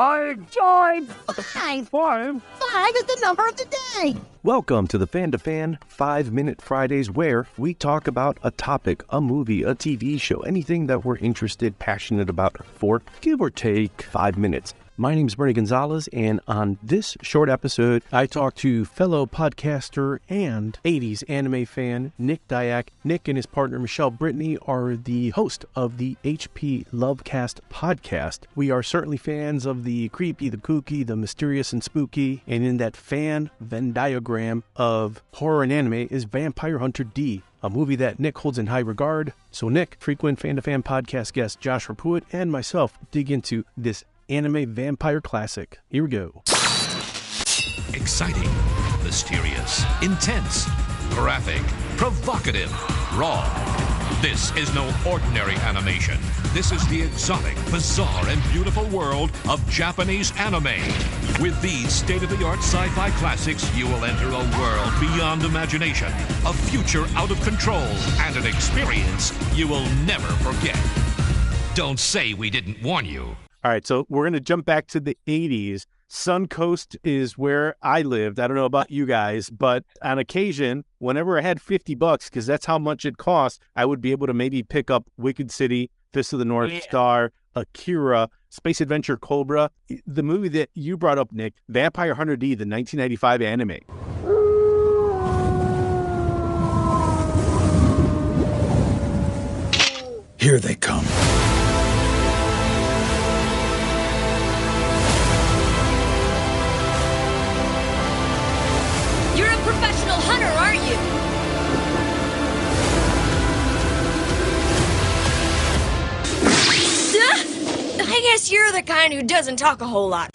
Five. Five is the number of the day. Welcome to the Fan2Fan 5-Minute Fridays, where we talk about a topic, a movie, a TV show, anything that we're interested, passionate about for, give or take, 5 minutes. My name is Bernie Gonzalez, and on this short episode, I talk to fellow podcaster and 80s anime fan Nick Diak. Nick and his partner Michelle Brittany are the host of the HP Lovecast Podcast. We are certainly fans of the creepy, the kooky, the mysterious and spooky, and in that fan Venn diagram of horror and anime is Vampire Hunter D, a movie that Nick holds in high regard. So Nick, frequent Fan2Fan podcast guest Josh Rapuit, and myself dig into this anime vampire classic. Here we go. Exciting, mysterious, intense, graphic, provocative, raw. This is no ordinary animation. This is the exotic, bizarre, and beautiful world of Japanese anime. With these state-of-the-art sci-fi classics, you will enter a world beyond imagination, a future out of control, and an experience you will never forget. Don't say we didn't warn you. All right, so we're going to jump back to the 80s. Suncoast is where I lived. I don't know about you guys, but on occasion, whenever I had $50, because that's how much it cost, I would be able to maybe pick up Wicked City, Fist of the North Star, Akira, Space Adventure Cobra. The movie that you brought up, Nick, Vampire Hunter D, the 1995 anime. Here they come. You're a professional hunter, aren't you? I guess you're the kind who doesn't talk a whole lot.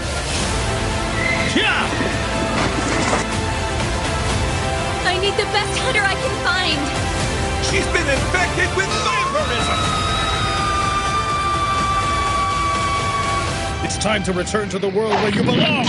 I need the best hunter I can find. She's been infected with vampirism! It's time to return to the world where you belong!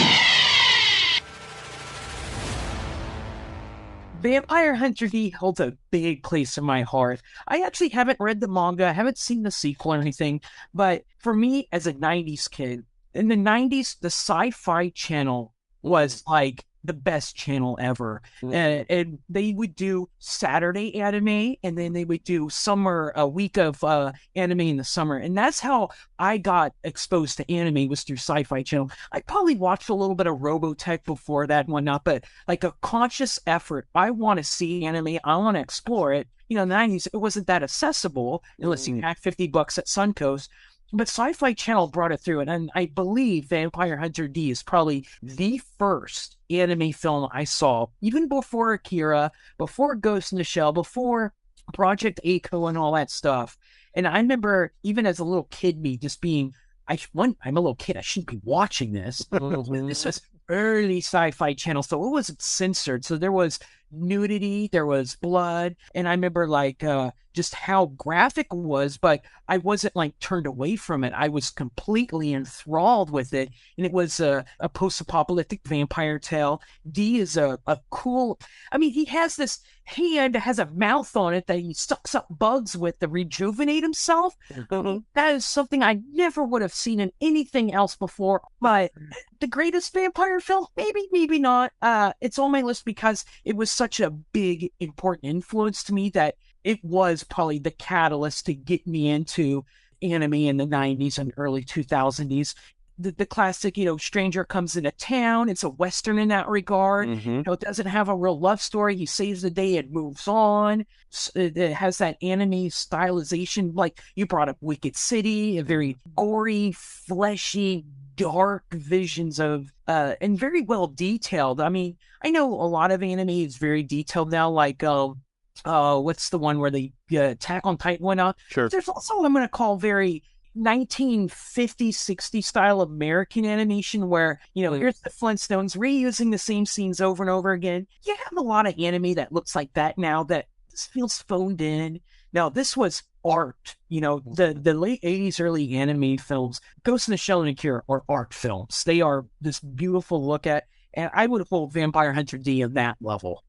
Vampire Hunter D holds a big place in my heart. I actually haven't read the manga, I haven't seen the sequel or anything, but for me as a 90s kid, in the 90s, the Sci-Fi Channel was like the best channel ever. And they would do Saturday anime, and then they would do a week of anime in the summer. And that's how I got exposed to anime, was through Sci-Fi Channel. I probably watched a little bit of Robotech before that and whatnot, but like a conscious effort. I want to see anime. I want to explore it. You know, in the 90s, it wasn't that accessible unless you had $50 at Suncoast. But Sci-Fi Channel brought it through, and I believe Vampire Hunter D is probably the first anime film I saw, even before Akira, before Ghost in the Shell, before Project A-ko and all that stuff. And I remember, even as a little kid, me just being, I'm a little kid, I shouldn't be watching this. This was early Sci-Fi Channel, so it wasn't censored. So there was nudity, there was blood, and I remember just how graphic it was, but I wasn't turned away from it. I was completely enthralled with it, and it was a post-apocalyptic vampire tale. D is a cool, he has this hand that has a mouth on it that he sucks up bugs with to rejuvenate himself. That is something I never would have seen in anything else before, but the greatest vampire film? Maybe not. It's on my list because it was such a big, important influence to me that it was probably the catalyst to get me into anime in the 90s and early 2000s. The classic, stranger comes into town. It's a Western in that regard. It doesn't have a real love story. He saves the day and moves on. It has that anime stylization. Like you brought up Wicked City, a very gory, fleshy, dark visions of, and very well detailed. I know a lot of anime is very detailed now, like, what's the one where the Attack on Titan went out? Sure. There's also what I'm going to call very 1950s, 60s style American animation where, here's the Flintstones reusing the same scenes over and over again. You have a lot of anime that looks like that now that just feels phoned in. Now, this was art. The late 80s, early anime films, Ghost in the Shell and Akira, are art films. They are this beautiful look at, and I would hold Vampire Hunter D at that level.